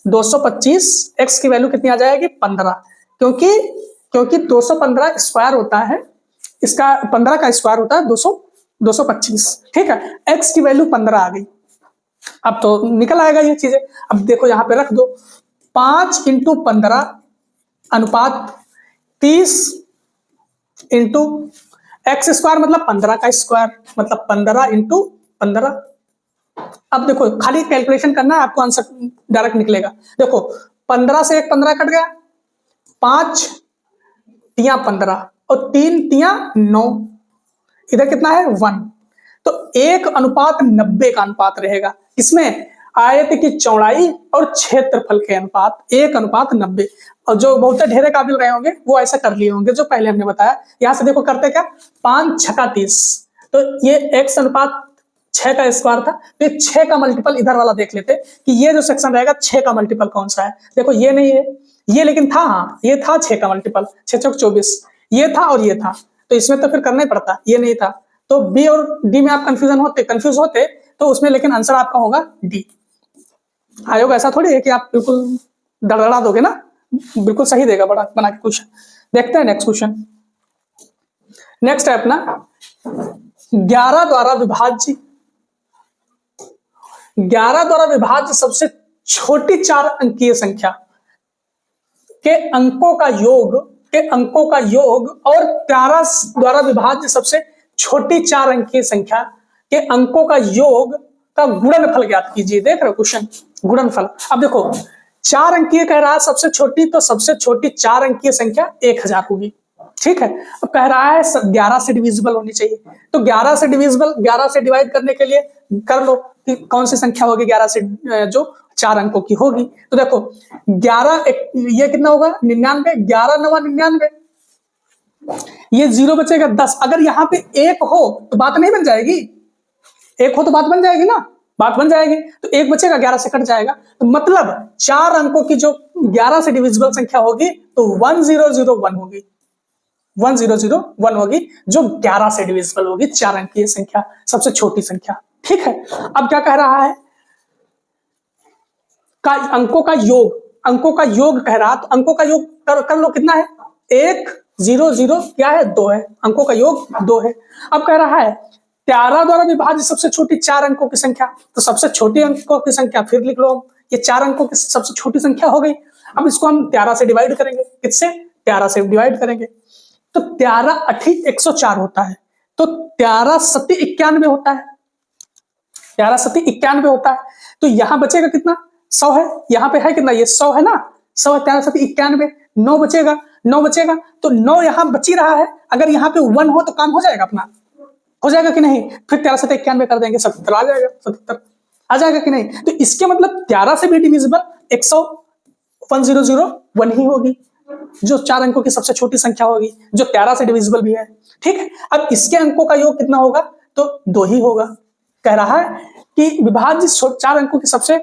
225 x की वैल्यू कितनी आ जाएगी? 15, क्योंकि 215 स्क्वायर होता है, इसका 15 का स्क्वायर होता है 225। ठीक है, x की वैल्यू 15 आ गई। अब तो निकल आएगा ये चीजें। अब देखो यहां पे रख दो, 5 × 15 अनुपात 30 × x स्क्वायर मतलब 15 का स्क्वायर, मतलब 15 × 15। अब देखो खाली कैलकुलेशन करना है, आपको आंसर डायरेक्ट निकलेगा। देखो 15 से एक 15 कट गया, 5 तिया 15 और 3 तिया 9, इधर कितना है 1। तो 1:90 का अनुपात रहेगा। इसमें आयत की चौड़ाई और क्षेत्रफल के अनुपात 1:90। और जो बहुत ढेरे काबिल रहे होंगे वो ऐसा कर लिए होंगे जो पहले हमने बताया। यहां से देखो करते क्या, 5 छका 30, तो ये x अनुपात 6 का स्क्वायर था, तो 6 का मल्टीपल इधर वाला देख लेते कि ये जो सेक्शन रहेगा 6 का मल्टीपल कौन सा है। देखो ये नहीं है, ये लेकिन था, हाँ ये था 6 का मल्टीपल, 6 चौक 24, ये था और ये था, तो इसमें तो फिर करना ही पड़ता, ये नहीं था। तो बी और डी में आप कंफ्यूज होते तो उसमें, लेकिन आंसर आपका होगा डी। आयोग ऐसा थोड़ी है कि आप बिल्कुल दड़दड़ा दोगे ना, बिल्कुल सही देगा बना के क्वेश्चन। देखते हैं नेक्स्ट क्वेश्चन। नेक्स्ट है अपना 11 द्वारा विभाज्य, 11 द्वारा विभाज्य सबसे छोटी 4 अंकीय संख्या के अंकों का योग और 13 द्वारा विभाज्य सबसे छोटी 4 अंकीय संख्या के अंकों का योग का गुणनफल ज्ञात कीजिए। देख रहे हो क्वेश्चन, गुणनफल। अब देखो 4 अंकीय कह रहा है सबसे छोटी, तो सबसे छोटी 4 अंकीय संख्या 1000 होगी, ठीक है। अब कह रहा है 11 से डिविजिबल होनी चाहिए, तो 11 से डिविजिबल, 11 से डिवाइड करने के लिए कर लो कि कौन सी संख्या होगी 11 से जो 4 अंकों की होगी। तो देखो 11 ये कितना होगा 99, 11 9 99, ये 0 बचेगा 10। अगर यहाँ पे 1 हो तो बात नहीं बन जाएगी, 1 हो तो बात बन जाएगी ना, बात बन जाएगी। तो 1 बचेगा, 11 से कट जाएगा, तो मतलब 4 अंकों की जो 11 से डिविजिबल संख्या होगी तो 1001 होगी, 1001 होगी, जो 11 से डिविजिबल होगी, 4 अंकीय संख्या, सबसे छोटी संख्या, ठीक है। अब क्या कह रहा है, का अंकों का योग कह रहा, तो अंकों का योग कर लो, कितना है 1 0 0 क्या है 2 है, अंकों का योग 2 है। अब कह रहा है 13 द्वारा विभाज्य सबसे छोटी 4 अंकों की संख्या, तो सबसे छोटी अंकों की संख्या फिर लिख लो, ये 4 अंकों की सबसे छोटी संख्या हो गई। अब इसको हम 13 से डिवाइड करेंगे, किससे 13 से डिवाइड करेंगे, तो 13 8 104 होता है, तो 13 7 91 होता है, 13 7 91 होता है। तो यहां बचेगा कितना 100 है, यहाँ पे है कितना, ये 100 है ना, 100 है, 13 7 91, 9 बचेगा, 9 बचेगा, तो 9 यहाँ बच ही रहा है। अगर यहाँ पे 1 हो तो काम हो जाएगा अपना, हो जाएगा कि नहीं, फिर 13 7 91 कर देंगे, 77 आ जाएगा, 77 आ जाएगा कि नहीं। तो इसके मतलब 13 से भी डिविजिबल 1001 ही होगी, जो 4 अंकों की सबसे छोटी संख्या होगी, जो 13 से डिविजिबल भी है, ठीक है। अब इसके अंकों का योग कितना होगा, तो 2 ही होगा। कह रहा है कि विभाज्य 4 अंकों की सबसे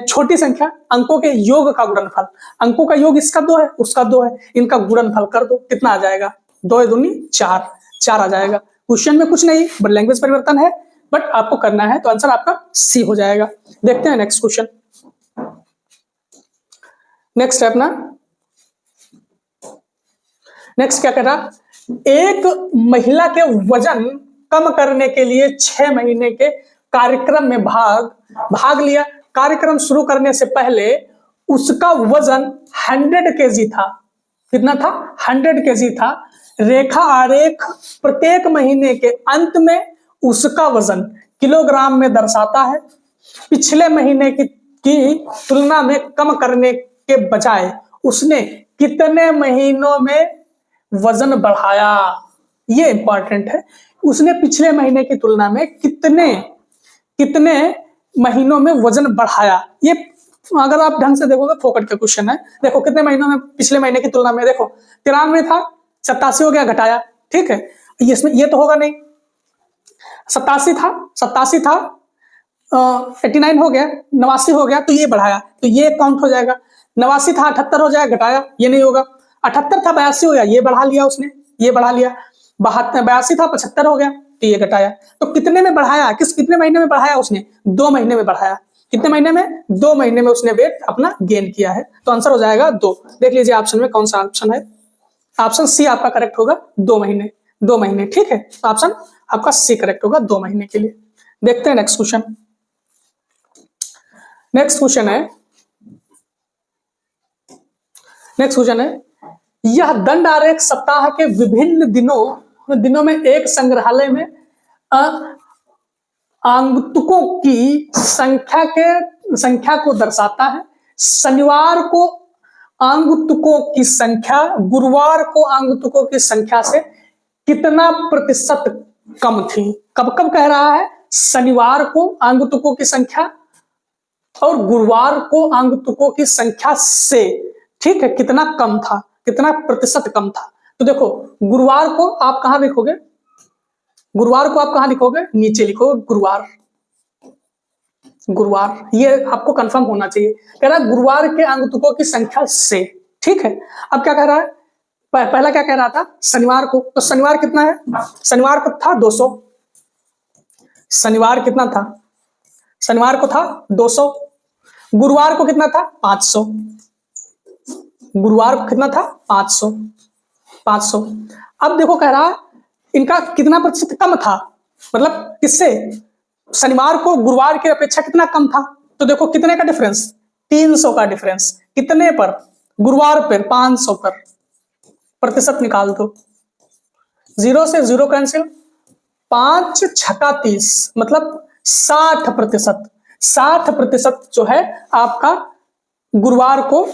छोटी संख्या, अंकों के योग का गुणनफल, अंकों का योग इसका 2 है, उसका 2 है, इनका गुणनफल कर दो, कितना आ जाएगा, 2 दूनी 4, 4 आ जाएगा। क्वेश्चन में कुछ नहीं, बट लैंग्वेज परिवर्तन है, बट आपको करना है, तो आंसर आपका सी हो जाएगा। देखते हैं नेक्स्ट क्वेश्चन। नेक्स्ट है अपना, नेक्स्ट क्या कह रहा, एक महिला के वजन कम करने के लिए 6 महीने के कार्यक्रम में भाग लिया। कार्यक्रम शुरू करने से पहले उसका वजन 100 केजी था, कितना था 100 केजी था। रेखा आरेख प्रत्येक महीने के अंत में उसका वजन किलोग्राम में दर्शाता है। पिछले महीने की तुलना में कम करने के बजाय उसने कितने महीनों में वजन बढ़ाया, ये इंपॉर्टेंट है। उसने पिछले महीने की तुलना में कितने महीनों में वजन बढ़ाया, ये अगर आप ढंग से देखोगे फोकट का क्वेश्चन है। देखो कितने महीनों में, पिछले महीने की तुलना में, देखो 93 था 87 हो गया, घटाया, ठीक है। इसमें ये तो होगा नहीं, 87 था 89 हो गया, 89 हो गया, तो ये बढ़ाया, तो ये काउंट हो जाएगा। 89 था 78 हो जाएगा, घटाया, ये नहीं होगा। 78 था 82 हो गया, ये बढ़ा लिया उसने, ये बढ़ा लिया। 82 था 75 हो गया, तो ये घटाया। तो कितने में बढ़ाया, कितने महीने में बढ़ाया उसने, 2 महीने में बढ़ाया। कितने महीने में, 2 महीने में उसने वेट अपना गेन किया है, तो आंसर हो जाएगा 2। देख लीजिए ऑप्शन में कौन सा ऑप्शन है, ऑप्शन सी आपका करेक्ट होगा, 2 महीने, 2 महीने, ठीक है। तो ऑप्शन आपका सी करेक्ट होगा 2 महीने के लिए। देखते हैं नेक्स्ट क्वेश्चन। नेक्स्ट क्वेश्चन है, यह दंड आरेख सप्ताह के विभिन्न दिनों में एक संग्रहालय में आगंतुकों की संख्या को दर्शाता है। शनिवार को आगंतुकों की संख्या गुरुवार को आगंतुकों की संख्या से कितना प्रतिशत कम थी। कब कब कह रहा है? शनिवार को आगंतुकों की संख्या और गुरुवार को आगंतुकों की संख्या से, ठीक है, कितना कम था, कितना प्रतिशत कम था। तो देखो गुरुवार को आप कहां लिखोगे? गुरुवार को आप कहां लिखोगे? नीचे लिखोगे गुरुवार। गुरुवार ये आपको कंफर्म होना चाहिए। कह रहा है गुरुवार के आगंतुकों की संख्या से, ठीक है। अब क्या कह रहा है? पहला क्या कह रहा था? शनिवार को। तो शनिवार कितना है? शनिवार को था 200। शनिवार कितना था? शनिवार को था 200। गुरुवार को कितना था? 500। गुरुवार को कितना था? 500। 500। अब देखो कह रहा है इनका कितना प्रतिशत कम था, मतलब किससे? शनिवार को गुरुवार की अपेक्षा कितना कम था। तो देखो कितने का डिफरेंस? 300 का डिफरेंस। कितने पर? गुरुवार पर 500 पर। प्रतिशत निकाल दो, 0 से 0 कैंसिल, 5 छक्का 30, मतलब 60%। 60% जो है आपका गुरुवार को,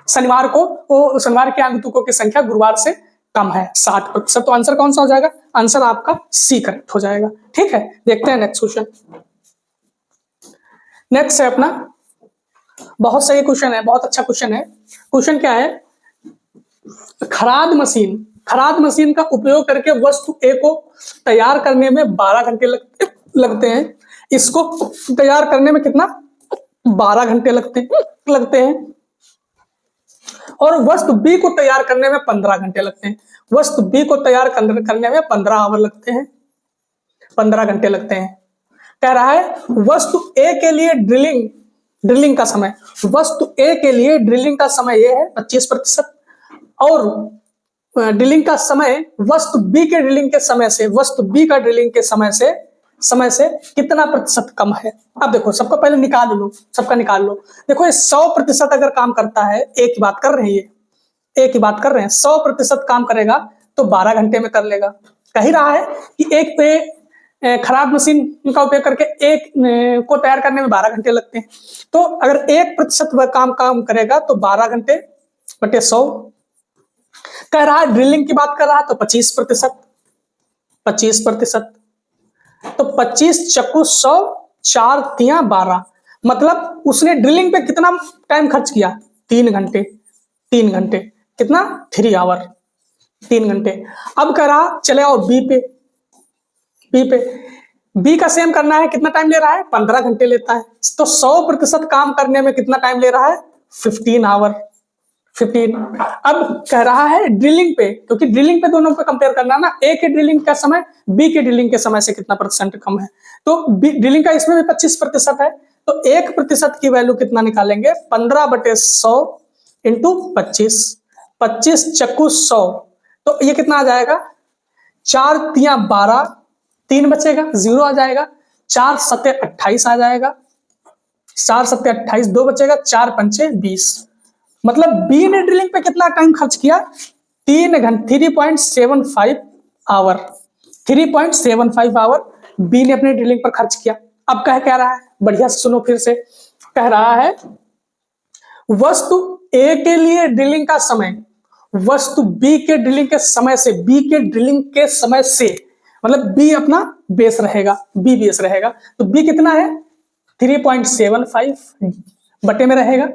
शनिवार को, शनिवार के आगंतुकों की संख्या गुरुवार से कम है 60%। तो आंसर कौन सा हो जाएगा? आंसर आपका सी करेक्ट हो जाएगा। ठीक है, देखते हैं नेक्स्ट क्वेश्चन। नेक्स्ट है अपना, बहुत सही क्वेश्चन है, बहुत अच्छा क्वेश्चन है। क्वेश्चन क्या है? खराद मशीन का उपयोग करके वस्तु ए को तैयार करने में 12 घंटे लगते हैं। इसको तैयार करने में कितना? 12 घंटे लगते हैं। और वस्तु बी को तैयार करने में 15 घंटे लगते हैं। वस्तु बी को तैयार करने में 15 आवर लगते हैं, 15 घंटे लगते हैं। कह रहा है वस्तु ए के लिए ड्रिलिंग का समय, वस्तु ए के लिए ड्रिलिंग का समय ये है 25%, और ड्रिलिंग का समय वस्तु बी के ड्रिलिंग के समय से, वस्तु बी का ड्रिलिंग के समय से कितना प्रतिशत कम है। अब देखो सबको पहले निकाल लो, सबका निकाल लो। देखो ये 100% अगर काम करता है, एक ही बात कर रहे हैं, ये एक ही बात कर रहे हैं, 100% काम करेगा तो 12 घंटे में कर लेगा। कह ही रहा है कि एक पे खराब मशीन का उपयोग करके एक को तैयार करने में 12 घंटे लगते हैं। तो अगर 1% वह काम करेगा तो 12 घंटे बटे 100। कह रहा है ड्रिलिंग की बात कर रहा है तो 25%, 25%। तो 25 चक्कू 100, 4 तिया 12, मतलब उसने ड्रिलिंग पे कितना टाइम खर्च किया? 3 घंटे। 3 घंटे कितना? 3 आवर, 3 घंटे। अब कह रहा चले आओ बी पे। बी का सेम करना है, कितना टाइम ले रहा है? 15 घंटे लेता है। तो 100% काम करने में कितना टाइम ले रहा है? 15 आवर, 15। अब कह रहा है ड्रिलिंग पे, क्योंकि ड्रिलिंग पे दोनों पे कंपेयर करना ना, ए के ड्रिलिंग का समय बी के ड्रिलिंग के समय से कितना परसेंट कम है। तो ड्रिलिंग का इसमें भी 25% है, तो 1% की वैल्यू कितना निकालेंगे? 15/100 इंटू 25, 25 चक्कू 100, तो ये कितना आ जाएगा? 4 तिया 12, 3 बचेगा, 0 आ जाएगा, 4 सत्ते 28 आ जाएगा, 4 सत्ते 28, 2 बचेगा, 4 पंचे 20। मतलब बी ने ड्रिलिंग पे कितना टाइम खर्च किया? 3 घंटे, 3.75 आवर, 3.75 आवर बी ने अपने ड्रिलिंग पर खर्च किया। अब कह रहा है, बढ़िया से सुनो फिर से, कह रहा है वस्तु ए के लिए ड्रिलिंग का समय वस्तु बी के ड्रिलिंग के समय से, बी के ड्रिलिंग के समय से, मतलब बी अपना बेस रहेगा, बी बेस रहेगा, तो बी कितना है? 3.75 बटे में रहेगा,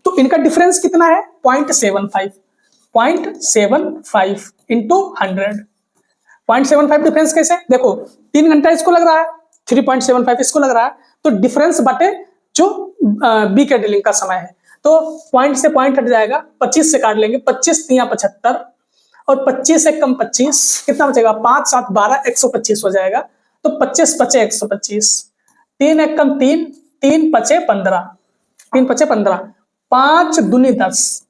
तो इनका डिफरेंस कितना है? 0.75, 0.75 इंटू 100। 0.75 डिफरेंस कैसे? देखो 3 घंटा इसको लग रहा है, 3.75 इसको लग रहा है, तो डिफरेंस बटे जो बी के ड्रिलिंग का समय है, तो पॉइंट से पॉइंट हट जाएगा, 25 से काट लेंगे, 25 तिया 75, और 25 से कम 25, कितना बचेगा? 5 7 12, 125 हो जाएगा। तो 25 पचे 125, 3 एक कम 3, 3 पचे 15, 3 पचे 15, 5 दूनी 10,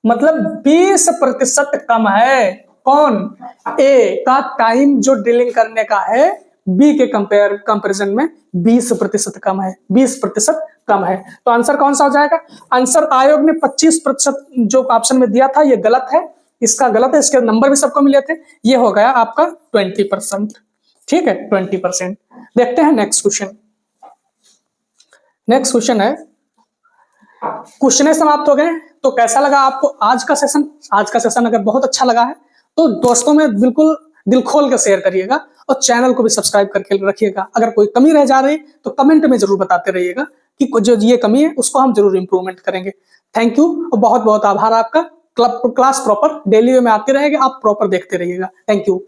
मतलब 20% कम है। कौन? ए का टाइम जो ड्रिलिंग करने का है, बी के कंपैरिजन में 20% कम है, 20% कम है। तो आंसर कौन सा हो जाएगा? आंसर आयोग ने 25% जो ऑप्शन में दिया था ये गलत है, इसका गलत है, इसके नंबर भी सबको मिले थे, ये हो गया आपका 20%। ठीक है, 20%। देखते हैं नेक्स्ट क्वेश्चन। नेक्स्ट क्वेश्चन है, क्वेश्चन समाप्त हो गए। तो कैसा लगा आपको आज का सेशन? आज का सेशन अगर बहुत अच्छा लगा है तो दोस्तों में बिल्कुल दिल खोल कर शेयर करिएगा और चैनल को भी सब्सक्राइब करके रखिएगा। अगर कोई कमी रह जा रही तो कमेंट में जरूर बताते रहिएगा कि जो ये कमी है उसको हम जरूर इंप्रूवमेंट करेंगे। थैंक यू और बहुत बहुत आभार आपका। क्लास प्रॉपर डेली में आते रहेगा, आप प्रॉपर देखते रहिएगा। Thank you.